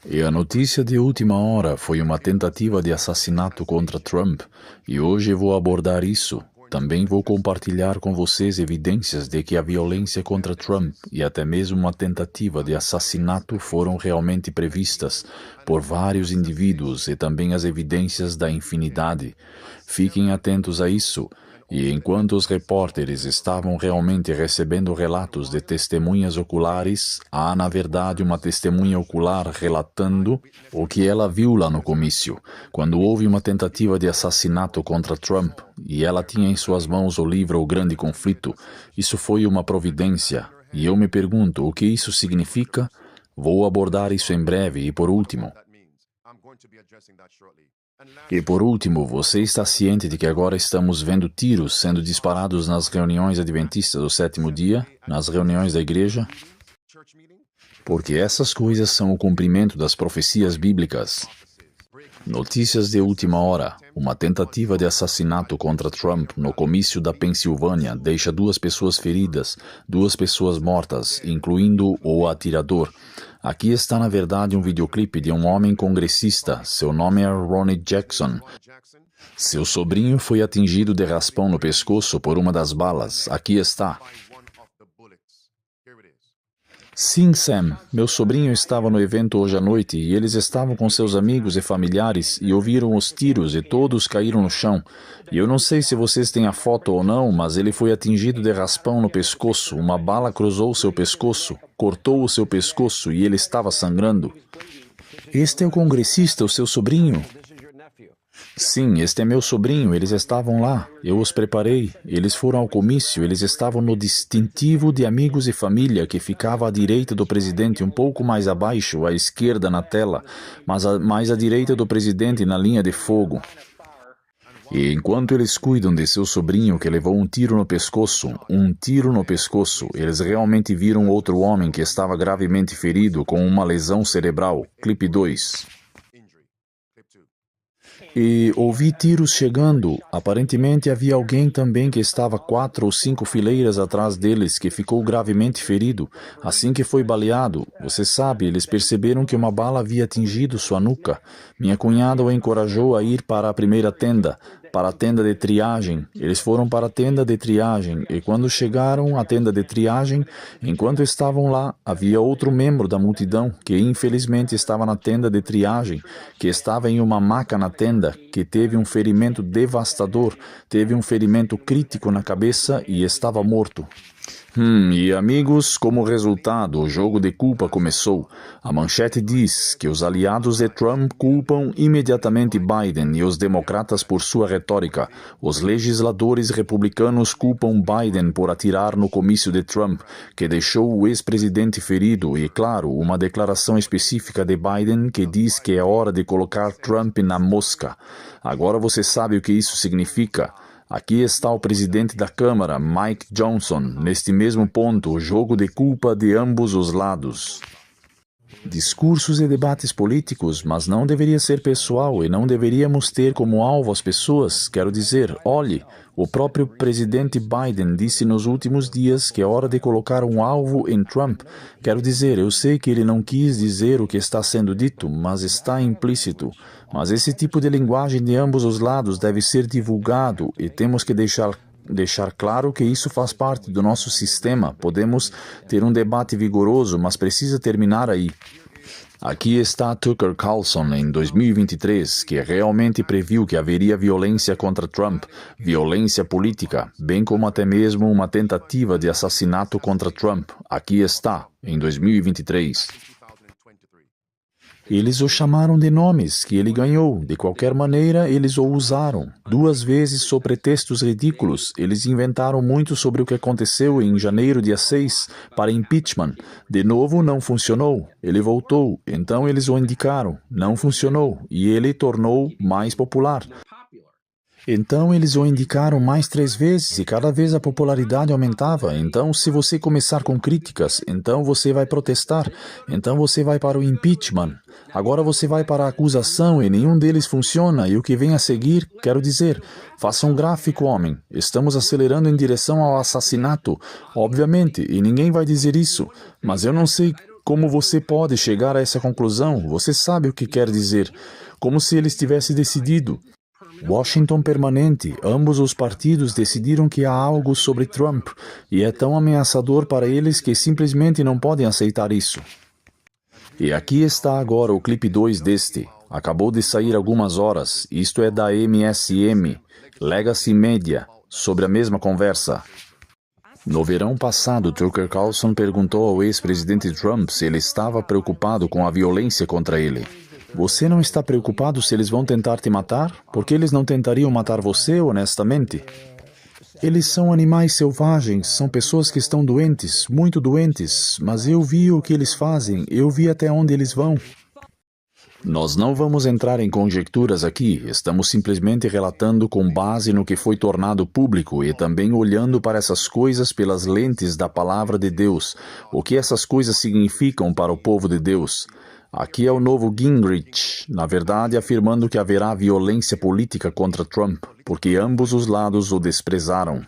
E a notícia de última hora foi uma tentativa de assassinato contra Trump, e hoje vou abordar isso. Também vou compartilhar com vocês evidências de que a violência contra Trump e até mesmo uma tentativa de assassinato foram realmente previstas por vários indivíduos e também as evidências da infinidade. Fiquem atentos a isso. E enquanto os repórteres estavam realmente recebendo relatos de testemunhas oculares, há, na verdade, uma testemunha ocular relatando o que ela viu lá no comício, quando houve uma tentativa de assassinato contra Trump e ela tinha em suas mãos o livro O Grande Conflito. Isso foi uma providência. E eu me pergunto, o que isso significa? Vou abordar isso em breve e por último, você está ciente de que agora estamos vendo tiros sendo disparados nas reuniões adventistas do sétimo dia, nas reuniões da igreja? Porque essas coisas são o cumprimento das profecias bíblicas. Notícias de última hora. Uma tentativa de assassinato contra Trump no comício da Pensilvânia deixa 2 pessoas feridas, 2 pessoas mortas, incluindo o atirador. Aqui está, na verdade, um videoclipe de um homem congressista. Seu nome é Ronnie Jackson. Seu sobrinho foi atingido de raspão no pescoço por uma das balas. Aqui está. Sim, Sam. Meu sobrinho estava no evento hoje à noite e eles estavam com seus amigos e familiares e ouviram os tiros e todos caíram no chão. E eu não sei se vocês têm a foto ou não, mas ele foi atingido de raspão no pescoço. Uma bala cruzou seu pescoço, cortou o seu pescoço e ele estava sangrando. Este é o congressista, o seu sobrinho? Sim, este é meu sobrinho, eles estavam lá, eu os preparei, eles foram ao comício, eles estavam no distintivo de amigos e família que ficava à direita do presidente, um pouco mais abaixo, à esquerda na tela, mas mais à direita do presidente na linha de fogo. E enquanto eles cuidam de seu sobrinho que levou um tiro no pescoço, eles realmente viram outro homem que estava gravemente ferido com uma lesão cerebral. Clipe 2. E ouvi tiros chegando. Aparentemente havia alguém também que estava 4 ou 5 fileiras atrás deles, que ficou gravemente ferido. Assim que foi baleado, você sabe, eles perceberam que uma bala havia atingido sua nuca. Minha cunhada o encorajou a ir para a primeira tenda, para a tenda de triagem. Eles foram para a tenda de triagem e quando chegaram à tenda de triagem, enquanto estavam lá, havia outro membro da multidão que infelizmente estava na tenda de triagem, que estava em uma maca na tenda, que teve um ferimento devastador, teve um ferimento crítico na cabeça e estava morto. E amigos, como resultado, o jogo de culpa começou. A manchete diz que os aliados de Trump culpam imediatamente Biden e os democratas por sua retórica. Os legisladores republicanos culpam Biden por atirar no comício de Trump, que deixou o ex-presidente ferido e, claro, uma declaração específica de Biden que diz que é hora de colocar Trump na mosca. Agora você sabe o que isso significa. Aqui está o presidente da Câmara, Mike Johnson, neste mesmo ponto, o jogo de culpa de ambos os lados. Discursos e debates políticos, mas não deveria ser pessoal e não deveríamos ter como alvo as pessoas. Quero dizer, olhe, o próprio presidente Biden disse nos últimos dias que é hora de colocar um alvo em Trump. Quero dizer, eu sei que ele não quis dizer o que está sendo dito, mas está implícito. Mas esse tipo de linguagem de ambos os lados deve ser divulgado e temos que deixar claro que isso faz parte do nosso sistema. Podemos ter um debate vigoroso, mas precisa terminar aí. Aqui está Tucker Carlson em 2023, que realmente previu que haveria violência contra Trump, violência política, bem como até mesmo uma tentativa de assassinato contra Trump. Aqui está, em 2023. Eles o chamaram de nomes que ele ganhou. De qualquer maneira, eles o usaram. 2 vezes sob pretextos ridículos. Eles inventaram muito sobre o que aconteceu em janeiro, dia 6, para impeachment. De novo, não funcionou. Ele voltou. Então, eles o indicaram. Não funcionou. E ele tornou mais popular. Então eles o indicaram mais 3 vezes e cada vez a popularidade aumentava. Então, se você começar com críticas, então você vai protestar. Então você vai para o impeachment. Agora você vai para a acusação e nenhum deles funciona. E o que vem a seguir, quero dizer, faça um gráfico, homem. Estamos acelerando em direção ao assassinato. Obviamente, e ninguém vai dizer isso. Mas eu não sei como você pode chegar a essa conclusão? Você sabe o que quer dizer. Como se eles tivessem decidido. Washington permanente, ambos os partidos decidiram que há algo sobre Trump, e é tão ameaçador para eles que simplesmente não podem aceitar isso. E aqui está agora o clipe 2 deste. Acabou de sair algumas horas, isto é da MSM, Legacy Media, sobre a mesma conversa. No verão passado, Tucker Carlson perguntou ao ex-presidente Trump se ele estava preocupado com a violência contra ele. Você não está preocupado se eles vão tentar te matar? Por que eles não tentariam matar você, honestamente? Eles são animais selvagens, são pessoas que estão doentes, muito doentes, mas eu vi o que eles fazem, eu vi até onde eles vão. Nós não vamos entrar em conjecturas aqui, estamos simplesmente relatando com base no que foi tornado público e também olhando para essas coisas pelas lentes da palavra de Deus, o que essas coisas significam para o povo de Deus. Aqui é o novo Gingrich, na verdade afirmando que haverá violência política contra Trump, porque ambos os lados o desprezaram.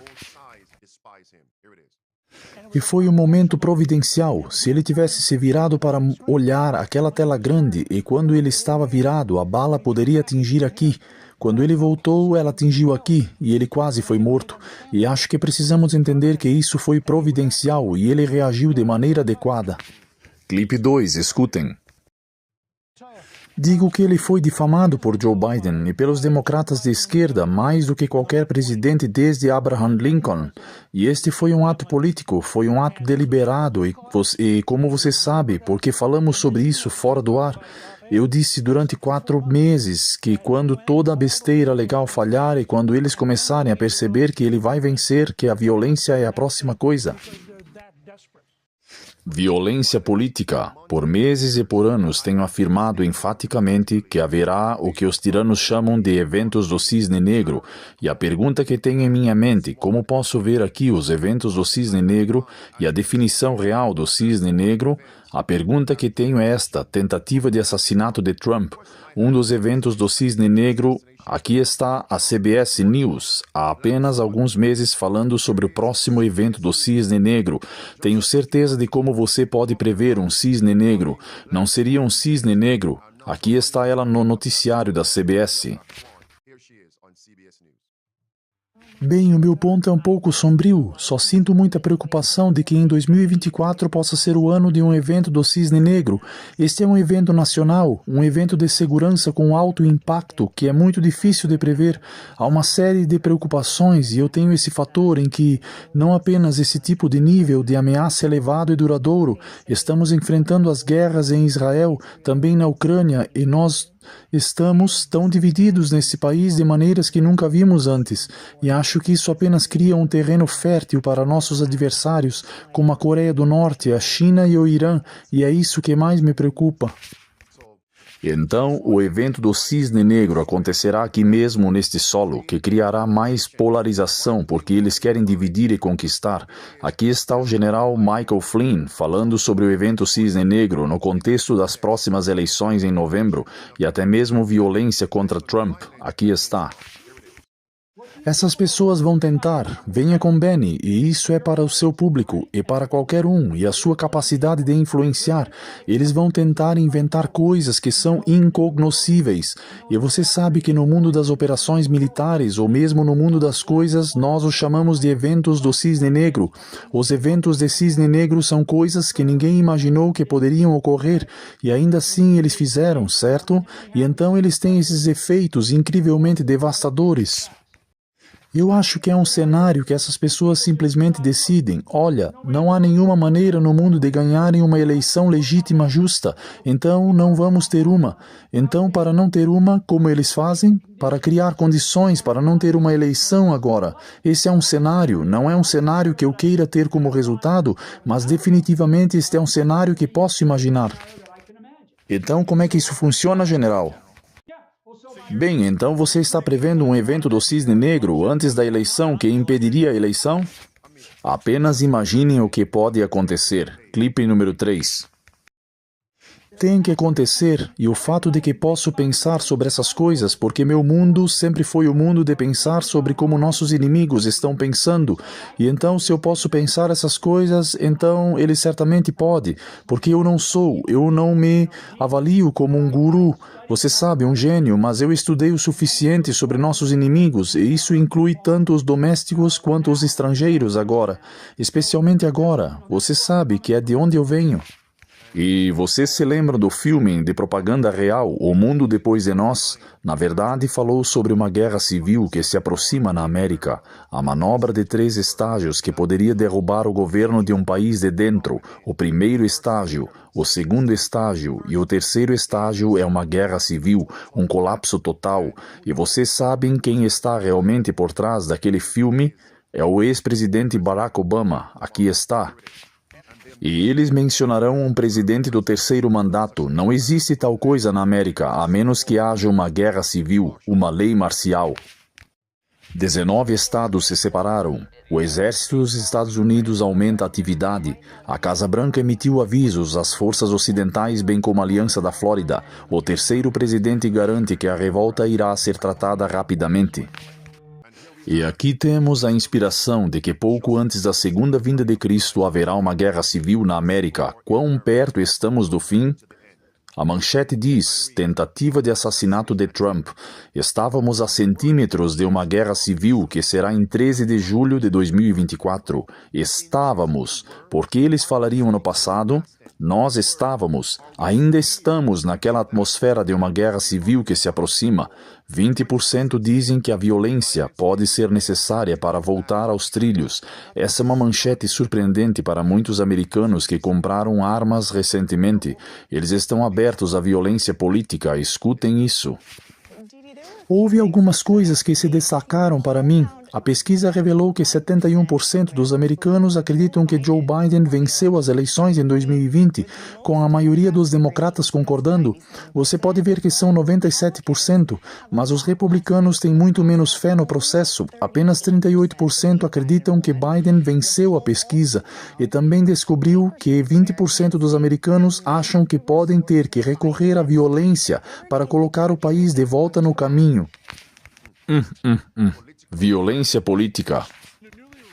E foi um momento providencial. Se ele tivesse se virado para olhar aquela tela grande e quando ele estava virado, a bala poderia atingir aqui. Quando ele voltou, ela atingiu aqui e ele quase foi morto. E acho que precisamos entender que isso foi providencial e ele reagiu de maneira adequada. Clipe 2, escutem. Digo que ele foi difamado por Joe Biden e pelos democratas de esquerda mais do que qualquer presidente desde Abraham Lincoln. E este foi um ato político, foi um ato deliberado e como você sabe, porque falamos sobre isso fora do ar, eu disse durante 4 meses que quando toda a besteira legal falhar e quando eles começarem a perceber que ele vai vencer, que a violência é a próxima coisa. Violência política. Por meses e por anos tenho afirmado enfaticamente que haverá o que os tiranos chamam de eventos do cisne negro. E a pergunta que tenho em minha mente, como posso ver aqui os eventos do cisne negro e a definição real do cisne negro? A pergunta que tenho é esta, tentativa de assassinato de Trump. Um dos eventos do cisne negro. Aqui está a CBS News, há apenas alguns meses falando sobre o próximo evento do Cisne Negro. Tenho certeza de como você pode prever um cisne negro. Não seria um cisne negro? Aqui está ela no noticiário da CBS. Bem, o meu ponto é um pouco sombrio. Só sinto muita preocupação de que em 2024 possa ser o ano de um evento do Cisne Negro. Este é um evento nacional, um evento de segurança com alto impacto, que é muito difícil de prever. Há uma série de preocupações e eu tenho esse fator em que não apenas esse tipo de nível de ameaça elevado e duradouro, estamos enfrentando as guerras em Israel, também na Ucrânia, e nós estamos tão divididos nesse país de maneiras que nunca vimos antes, e acho que isso apenas cria um terreno fértil para nossos adversários, como a Coreia do Norte, a China e o Irã, e é isso que mais me preocupa. Então, o evento do Cisne Negro acontecerá aqui mesmo neste solo, que criará mais polarização, porque eles querem dividir e conquistar. Aqui está o general Michael Flynn falando sobre o evento Cisne Negro no contexto das próximas eleições em novembro e até mesmo violência contra Trump. Aqui está. Essas pessoas vão tentar, venha com Benny, e isso é para o seu público, e para qualquer um, e a sua capacidade de influenciar. Eles vão tentar inventar coisas que são incognoscíveis. E você sabe que no mundo das operações militares, ou mesmo no mundo das coisas, nós os chamamos de eventos do Cisne Negro. Os eventos de Cisne Negro são coisas que ninguém imaginou que poderiam ocorrer, e ainda assim eles fizeram, certo? E então eles têm esses efeitos incrivelmente devastadores. Eu acho que é um cenário que essas pessoas simplesmente decidem, olha, não há nenhuma maneira no mundo de ganharem uma eleição legítima justa, então não vamos ter uma. Então, para não ter uma, como eles fazem? Para criar condições para não ter uma eleição agora. Esse é um cenário, não é um cenário que eu queira ter como resultado, mas definitivamente este é um cenário que posso imaginar. Então, como é que isso funciona, general? Bem, então você está prevendo um evento do Cisne Negro antes da eleição que impediria a eleição? Apenas imaginem o que pode acontecer. Clipe número 3. Tem que acontecer, e o fato de que posso pensar sobre essas coisas, porque meu mundo sempre foi o mundo de pensar sobre como nossos inimigos estão pensando, e então se eu posso pensar essas coisas, então ele certamente pode, porque eu não me avalio como um guru, você sabe, um gênio, mas eu estudei o suficiente sobre nossos inimigos, e isso inclui tanto os domésticos quanto os estrangeiros agora, especialmente agora, você sabe que é de onde eu venho. E você se lembra do filme de propaganda real, O Mundo Depois de Nós? Na verdade, falou sobre uma guerra civil que se aproxima na América, a manobra de 3 estágios que poderia derrubar o governo de um país de dentro. O primeiro estágio, o segundo estágio e o terceiro estágio é uma guerra civil, um colapso total. E vocês sabem quem está realmente por trás daquele filme? É o ex-presidente Barack Obama. Aqui está. E eles mencionarão um presidente do terceiro mandato. Não existe tal coisa na América, a menos que haja uma guerra civil, uma lei marcial. 19 estados se separaram. O exército dos Estados Unidos aumenta a atividade. A Casa Branca emitiu avisos às forças ocidentais, bem como a Aliança da Flórida. O terceiro presidente garante que a revolta irá ser tratada rapidamente. E aqui temos a inspiração de que pouco antes da segunda vinda de Cristo haverá uma guerra civil na América. Quão perto estamos do fim? A manchete diz, tentativa de assassinato de Trump. Estávamos a centímetros de uma guerra civil que será em 13 de julho de 2024. Estávamos, porque eles falariam no passado? Nós estávamos, ainda estamos naquela atmosfera de uma guerra civil que se aproxima. 20% dizem que a violência pode ser necessária para voltar aos trilhos. Essa é uma manchete surpreendente para muitos americanos que compraram armas recentemente. Eles estão abertos à violência política. Escutem isso. Houve algumas coisas que se destacaram para mim. A pesquisa revelou que 71% dos americanos acreditam que Joe Biden venceu as eleições em 2020, com a maioria dos democratas concordando. Você pode ver que são 97%, mas os republicanos têm muito menos fé no processo. Apenas 38% acreditam que Biden venceu a pesquisa, e também descobriu que 20% dos americanos acham que podem ter que recorrer à violência para colocar o país de volta no caminho. Violência política.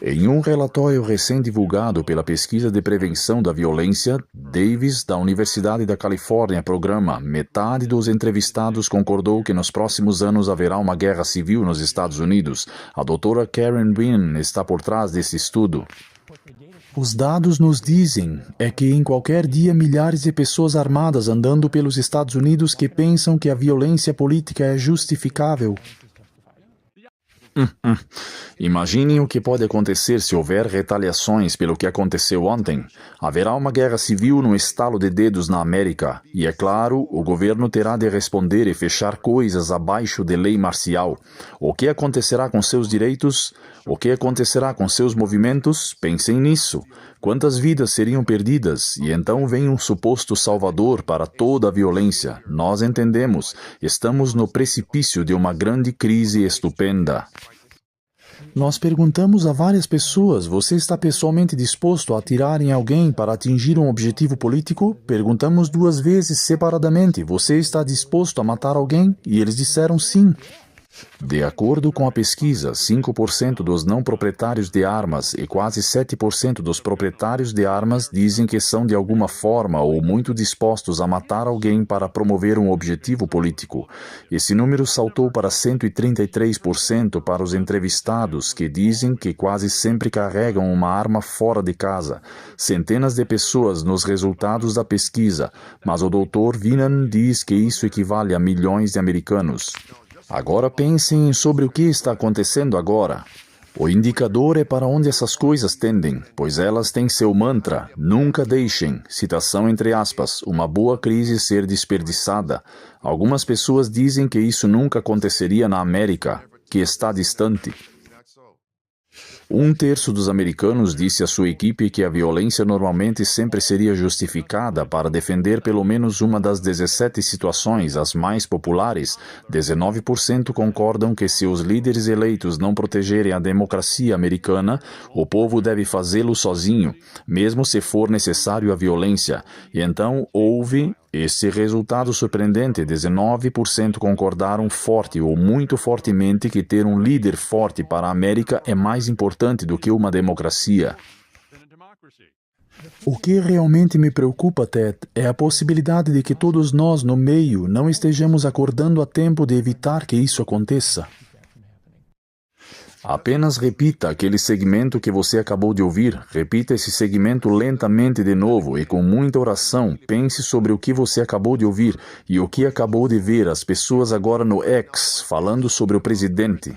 Em um relatório recém-divulgado pela Pesquisa de Prevenção da Violência, Davis, da Universidade da Califórnia, programa, metade dos entrevistados concordou que nos próximos anos haverá uma guerra civil nos Estados Unidos. A doutora Karen Bean está por trás desse estudo. Os dados nos dizem que em qualquer dia milhares de pessoas armadas andando pelos Estados Unidos que pensam que a violência política é justificável. Imaginem o que pode acontecer se houver retaliações pelo que aconteceu ontem. Haverá uma guerra civil no estalo de dedos na América. E, é claro, o governo terá de responder e fechar coisas abaixo de lei marcial. O que acontecerá com seus direitos? O que acontecerá com seus movimentos? Pensem nisso. Quantas vidas seriam perdidas? E então vem um suposto salvador para toda a violência. Nós entendemos. Estamos no precipício de uma grande crise estupenda. Nós perguntamos a várias pessoas, você está pessoalmente disposto a atirar em alguém para atingir um objetivo político? Perguntamos 2 vezes separadamente, você está disposto a matar alguém? E eles disseram sim. De acordo com a pesquisa, 5% dos não proprietários de armas e quase 7% dos proprietários de armas dizem que são de alguma forma ou muito dispostos a matar alguém para promover um objetivo político. Esse número saltou para 133% para os entrevistados, que dizem que quase sempre carregam uma arma fora de casa. Centenas de pessoas nos resultados da pesquisa, mas o Dr. Vinan diz que isso equivale a milhões de americanos. Agora pensem sobre o que está acontecendo agora. O indicador é para onde essas coisas tendem, pois elas têm seu mantra, nunca deixem, citação entre aspas, uma boa crise ser desperdiçada. Algumas pessoas dizem que isso nunca aconteceria na América, que está distante. 1/3 dos americanos disse à sua equipe que a violência normalmente sempre seria justificada para defender pelo menos uma das 17 situações, as mais populares. 19% concordam que se os líderes eleitos não protegerem a democracia americana, o povo deve fazê-lo sozinho, mesmo se for necessário a violência. E então houve Esse resultado surpreendente, 19% concordaram forte ou muito fortemente que ter um líder forte para a América é mais importante do que uma democracia. O que realmente me preocupa, Ted, é a possibilidade de que todos nós no meio não estejamos acordando a tempo de evitar que isso aconteça. Apenas repita aquele segmento que você acabou de ouvir. Repita esse segmento lentamente de novo e com muita oração. Pense sobre o que você acabou de ouvir e o que acabou de ver as pessoas agora no X falando sobre o presidente.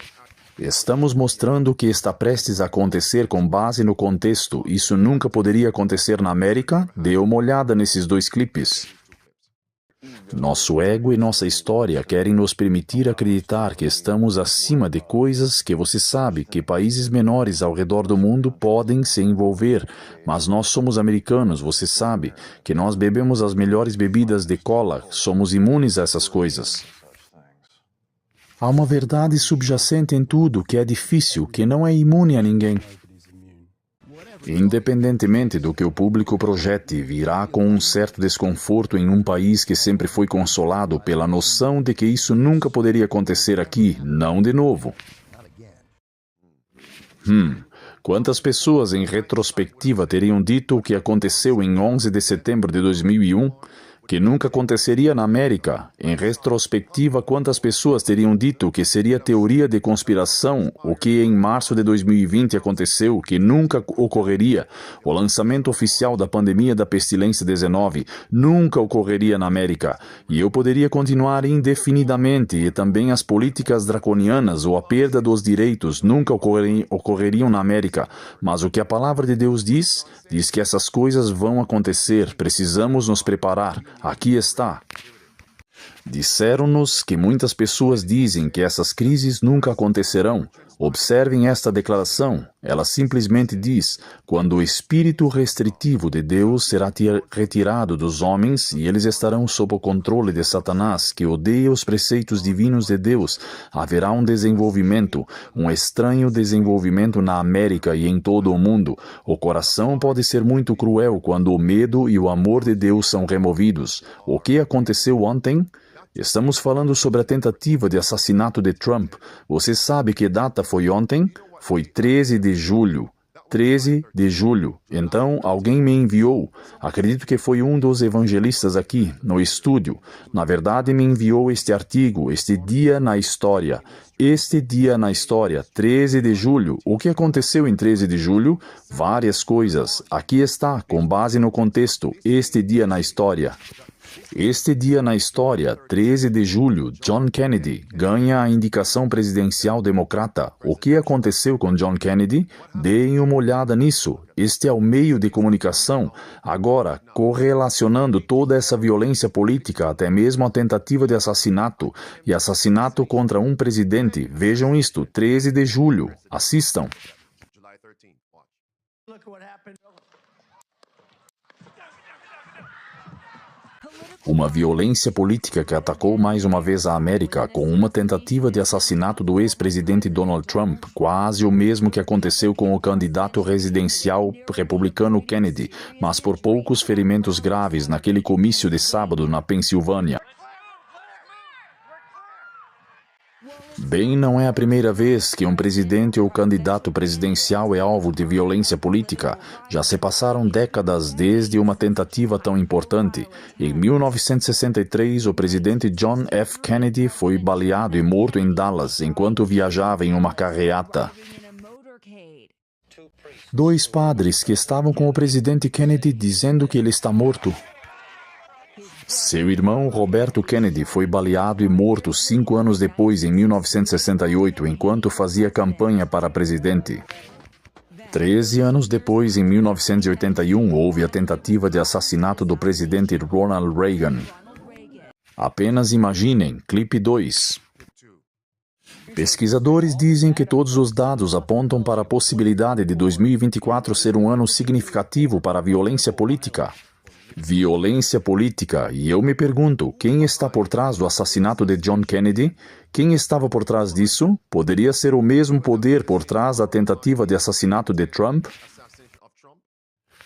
Estamos mostrando o que está prestes a acontecer com base no contexto. Isso nunca poderia acontecer na América? Dê uma olhada nesses dois clipes. Nosso ego e nossa história querem nos permitir acreditar que estamos acima de coisas que você sabe que países menores ao redor do mundo podem se envolver. Mas nós somos americanos, você sabe, que nós bebemos as melhores bebidas de cola, somos imunes a essas coisas. Há uma verdade subjacente em tudo que é difícil, que não é imune a ninguém. Independentemente do que o público projete, virá com um certo desconforto em um país que sempre foi consolado pela noção de que isso nunca poderia acontecer aqui, não de novo. Quantas pessoas em retrospectiva teriam dito o que aconteceu em 11 de setembro de 2001? Que nunca aconteceria na América. Em retrospectiva, quantas pessoas teriam dito que seria teoria de conspiração o que em março de 2020 aconteceu, que nunca ocorreria? O lançamento oficial da pandemia da pestilência 19 nunca ocorreria na América. E eu poderia continuar indefinidamente, e também as políticas draconianas ou a perda dos direitos nunca ocorreriam na América. Mas o que a palavra de Deus diz que essas coisas vão acontecer. Precisamos nos preparar. Aqui está. Disseram-nos que muitas pessoas dizem que essas crises nunca acontecerão. Observem esta declaração. Ela simplesmente diz: quando o espírito restritivo de Deus será retirado dos homens e eles estarão sob o controle de Satanás, que odeia os preceitos divinos de Deus, haverá um desenvolvimento, um estranho desenvolvimento na América e em todo o mundo. O coração pode ser muito cruel quando o medo e o amor de Deus são removidos. O que aconteceu ontem? Estamos falando sobre a tentativa de assassinato de Trump. Você sabe que data foi ontem? Foi 13 de julho. 13 de julho. Então, alguém me enviou. Acredito que foi um dos evangelistas aqui, no estúdio. Na verdade, me enviou este artigo, este dia na história. Este dia na história, 13 de julho. O que aconteceu em 13 de julho? Várias coisas. Aqui está, com base no contexto, este dia na história. Este dia na história, 13 de julho, John Kennedy ganha a indicação presidencial democrata. O que aconteceu com John Kennedy? Deem uma olhada nisso. Este é o meio de comunicação. Agora, correlacionando toda essa violência política, até mesmo a tentativa de assassinato e assassinato contra um presidente. Vejam isto, 13 de julho. Assistam. Uma violência política que atacou mais uma vez a América com uma tentativa de assassinato do ex-presidente Donald Trump, quase o mesmo que aconteceu com o candidato residencial republicano Kennedy, mas por poucos ferimentos graves naquele comício de sábado na Pensilvânia. Bem, não é a primeira vez que um presidente ou candidato presidencial é alvo de violência política. Já se passaram décadas desde uma tentativa tão importante. Em 1963, o presidente John F. Kennedy foi baleado e morto em Dallas enquanto viajava em uma carreata. Dois padres que estavam com o presidente Kennedy dizendo que ele está morto. Seu irmão Roberto Kennedy foi baleado e morto 5 anos depois, em 1968, enquanto fazia campanha para presidente. 13 anos depois, em 1981, houve a tentativa de assassinato do presidente Ronald Reagan. Apenas imaginem, clipe 2. Pesquisadores dizem que todos os dados apontam para a possibilidade de 2024 ser um ano significativo para a violência política. Violência política, e eu me pergunto, quem está por trás do assassinato de John Kennedy? Quem estava por trás disso? Poderia ser o mesmo poder por trás da tentativa de assassinato de Trump?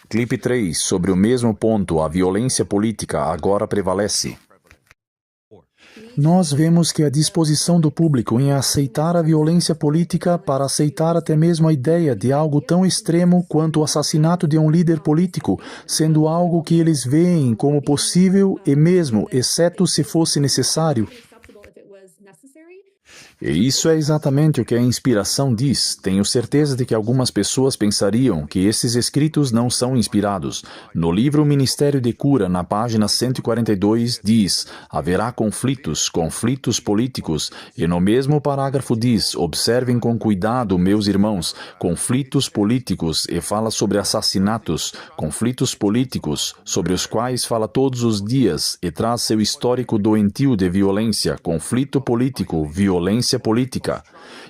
Clipe 3. Sobre o mesmo ponto, a violência política agora prevalece. Nós vemos que a disposição do público em aceitar a violência política para aceitar até mesmo a ideia de algo tão extremo quanto o assassinato de um líder político, sendo algo que eles veem como possível e mesmo, exceto se fosse necessário. E isso é exatamente o que a inspiração diz. Tenho certeza de que algumas pessoas pensariam que esses escritos não são inspirados. No livro Ministério de Cura, na página 142, diz: haverá conflitos políticos. E no mesmo parágrafo diz: observem com cuidado, meus irmãos, conflitos políticos, e fala sobre assassinatos, conflitos políticos, sobre os quais fala todos os dias, e traz seu histórico doentio de violência, conflito político, violência política.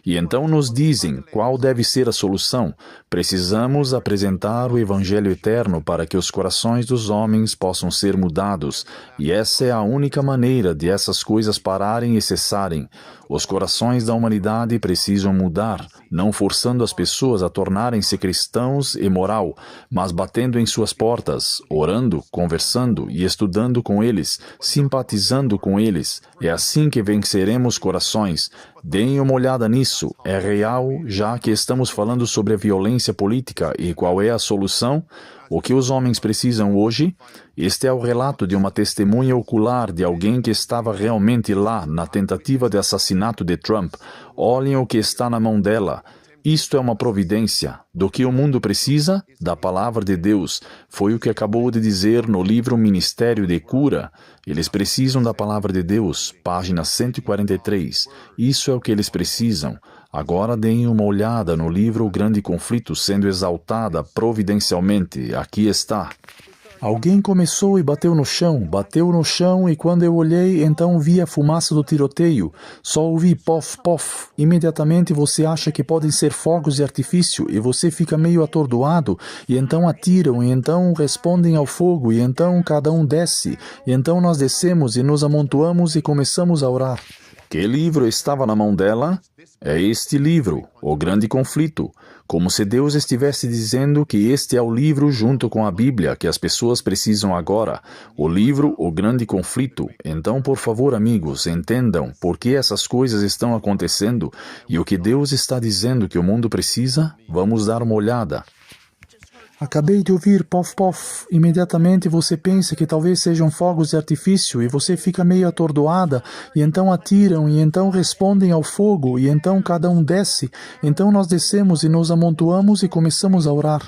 E então nos dizem qual deve ser a solução. Precisamos apresentar o Evangelho eterno para que os corações dos homens possam ser mudados. E essa é a única maneira de essas coisas pararem e cessarem. Os corações da humanidade precisam mudar, não forçando as pessoas a tornarem-se cristãos e moral, mas batendo em suas portas, orando, conversando e estudando com eles, simpatizando com eles. É assim que venceremos corações. Deem uma olhada nisso. É real, já que estamos falando sobre a violência política. E qual é a solução? O que os homens precisam hoje? Este é o relato de uma testemunha ocular de alguém que estava realmente lá na tentativa de assassinato de Trump. Olhem o que está na mão dela. Isto é uma providência. Do que o mundo precisa? Da palavra de Deus. Foi o que acabou de dizer no livro Ministério de Cura. Eles precisam da palavra de Deus, página 143. Isso é o que eles precisam. Agora deem uma olhada no livro O Grande Conflito sendo exaltada providencialmente. Aqui está. Alguém começou e bateu no chão, e quando eu olhei, então vi a fumaça do tiroteio. Só ouvi pof, pof. Imediatamente você acha que podem ser fogos de artifício, e você fica meio atordoado, e então atiram, e então respondem ao fogo, e então cada um desce, e então nós descemos e nos amontoamos e começamos a orar. Que livro estava na mão dela? É este livro, O Grande Conflito. Como se Deus estivesse dizendo que este é o livro junto com a Bíblia que as pessoas precisam agora. O livro O Grande Conflito. Então, por favor, amigos, entendam por que essas coisas estão acontecendo e o que Deus está dizendo que o mundo precisa. Vamos dar uma olhada. Acabei de ouvir pof pof. Imediatamente você pensa que talvez sejam fogos de artifício e você fica meio atordoada, e então atiram, e então respondem ao fogo, e então cada um desce. Então nós descemos e nos amontoamos e começamos a orar.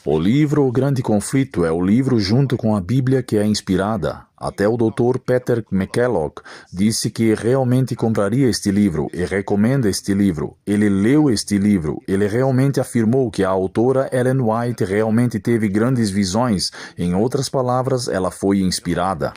O livro O Grande Conflito é o livro junto com a Bíblia que é inspirada. Até o Dr. Peter McCullough disse que realmente compraria este livro e recomenda este livro. Ele leu este livro. Ele realmente afirmou que a autora Ellen White realmente teve grandes visões. Em outras palavras, ela foi inspirada.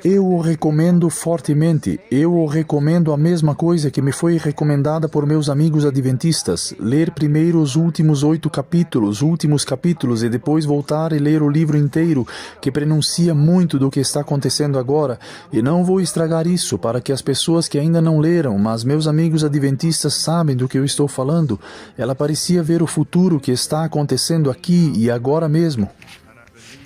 Eu o recomendo fortemente. Eu o recomendo a mesma coisa que me foi recomendada por meus amigos adventistas. Ler primeiro os últimos últimos capítulos, e depois voltar e ler o livro inteiro, que pronuncia muito do que está acontecendo agora. E não vou estragar isso para que as pessoas que ainda não leram, mas meus amigos adventistas sabem do que eu estou falando. Ela parecia ver o futuro que está acontecendo aqui e agora mesmo.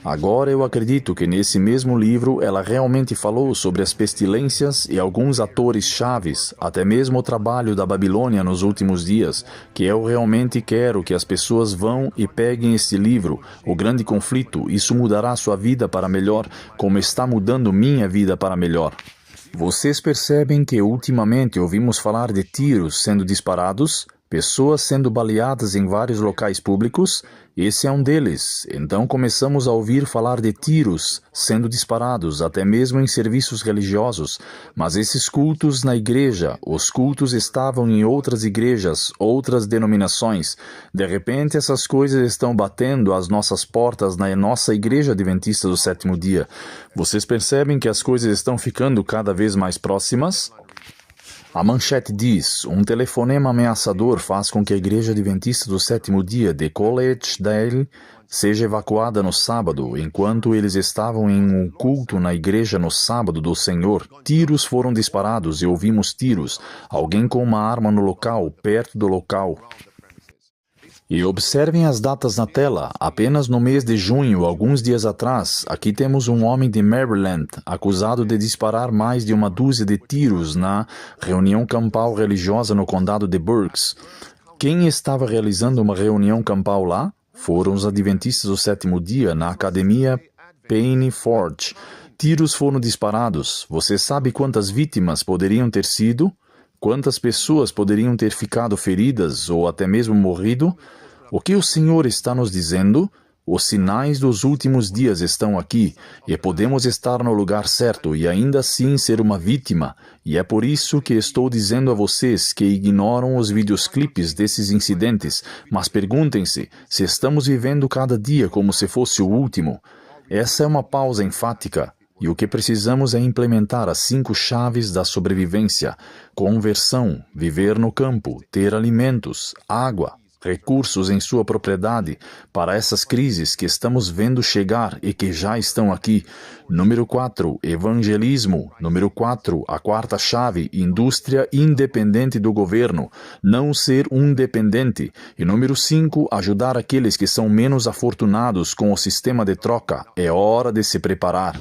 Agora eu acredito que nesse mesmo livro ela realmente falou sobre as pestilências e alguns atores chaves, até mesmo o trabalho da Babilônia nos últimos dias, que eu realmente quero que as pessoas vão e peguem este livro, O Grande Conflito. Isso mudará sua vida para melhor, como está mudando minha vida para melhor. Vocês percebem que ultimamente ouvimos falar de tiros sendo disparados? Pessoas sendo baleadas em vários locais públicos? Esse é um deles. Então começamos a ouvir falar de tiros sendo disparados, até mesmo em serviços religiosos. Mas esses cultos na igreja, os cultos estavam em outras igrejas, outras denominações. De repente essas coisas estão batendo às nossas portas na nossa igreja adventista do sétimo dia. Vocês percebem que as coisas estão ficando cada vez mais próximas? A manchete diz: um telefonema ameaçador faz com que a igreja adventista do sétimo dia de Collegedale seja evacuada no sábado. Enquanto eles estavam em um culto na igreja no sábado do Senhor, tiros foram disparados e ouvimos tiros. Alguém com uma arma no local, perto do local. E observem as datas na tela. Apenas no mês de junho, alguns dias atrás, aqui temos um homem de Maryland acusado de disparar mais de uma dúzia de tiros na reunião campal religiosa no condado de Berks. Quem estava realizando uma reunião campal lá? Foram os adventistas do sétimo dia na academia Payne Forge. Tiros foram disparados. Você sabe quantas vítimas poderiam ter sido? Quantas pessoas poderiam ter ficado feridas ou até mesmo morrido? O que o Senhor está nos dizendo? Os sinais dos últimos dias estão aqui e podemos estar no lugar certo e ainda assim ser uma vítima. E é por isso que estou dizendo a vocês que ignoram os videoclipes desses incidentes, mas perguntem-se se estamos vivendo cada dia como se fosse o último. Essa é uma pausa enfática. E o que precisamos é implementar as 5 chaves da sobrevivência: conversão, viver no campo, ter alimentos, água, recursos em sua propriedade para essas crises que estamos vendo chegar e que já estão aqui. Número 4, evangelismo. Número 4, a 4ª chave, indústria independente do governo, não ser um dependente. E número 5, ajudar aqueles que são menos afortunados com o sistema de troca. É hora de se preparar.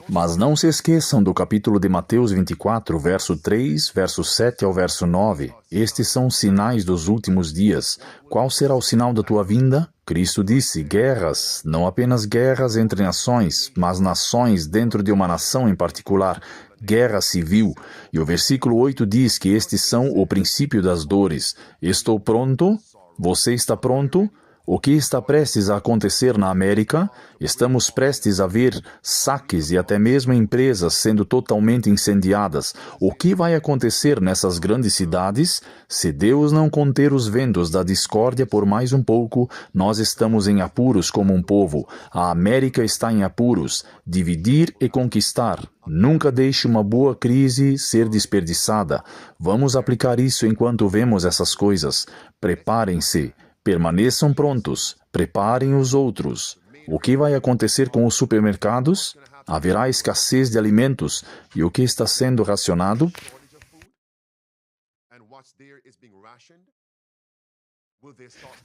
Mas não se esqueçam do capítulo de Mateus 24, verso 3, verso 7 ao verso 9. Estes são os sinais dos últimos dias. Qual será o sinal da tua vinda? Cristo disse: guerras, não apenas guerras entre nações, mas nações dentro de uma nação em particular. Guerra civil. E o versículo 8 diz que estes são o princípio das dores. Estou pronto? Você está pronto? O que está prestes a acontecer na América? Estamos prestes a ver saques e até mesmo empresas sendo totalmente incendiadas. O que vai acontecer nessas grandes cidades? Se Deus não conter os ventos da discórdia por mais um pouco, nós estamos em apuros como um povo. A América está em apuros. Dividir e conquistar. Nunca deixe uma boa crise ser desperdiçada. Vamos aplicar isso enquanto vemos essas coisas. Preparem-se. Permaneçam prontos, preparem os outros. O que vai acontecer com os supermercados? Haverá escassez de alimentos. E o que está sendo racionado?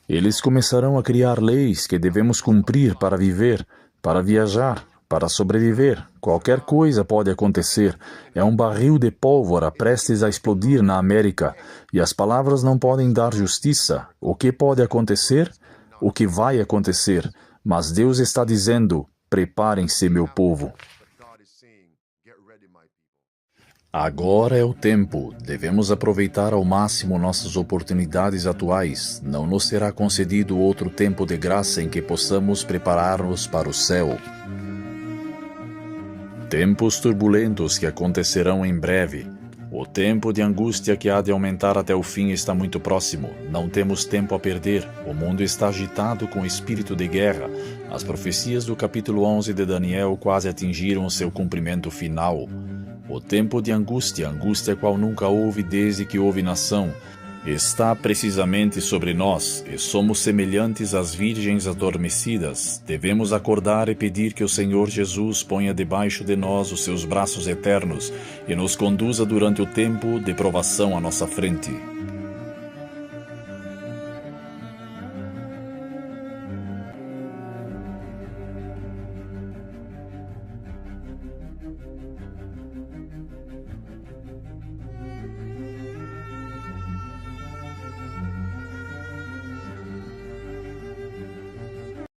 Eles começarão a criar leis que devemos cumprir para viver, para viajar, para sobreviver. Qualquer coisa pode acontecer. É um barril de pólvora prestes a explodir na América. E as palavras não podem dar justiça. O que pode acontecer? O que vai acontecer? Mas Deus está dizendo: preparem-se, meu povo. Agora é o tempo. Devemos aproveitar ao máximo nossas oportunidades atuais. Não nos será concedido outro tempo de graça em que possamos preparar-nos para o céu. Tempos turbulentos que acontecerão em breve. O tempo de angústia que há de aumentar até o fim está muito próximo. Não temos tempo a perder. O mundo está agitado com espírito de guerra. As profecias do capítulo 11 de Daniel quase atingiram seu cumprimento final. O tempo de angústia, angústia qual nunca houve desde que houve nação, está precisamente sobre nós, e somos semelhantes às virgens adormecidas. Devemos acordar e pedir que o Senhor Jesus ponha debaixo de nós os seus braços eternos e nos conduza durante o tempo de provação à nossa frente.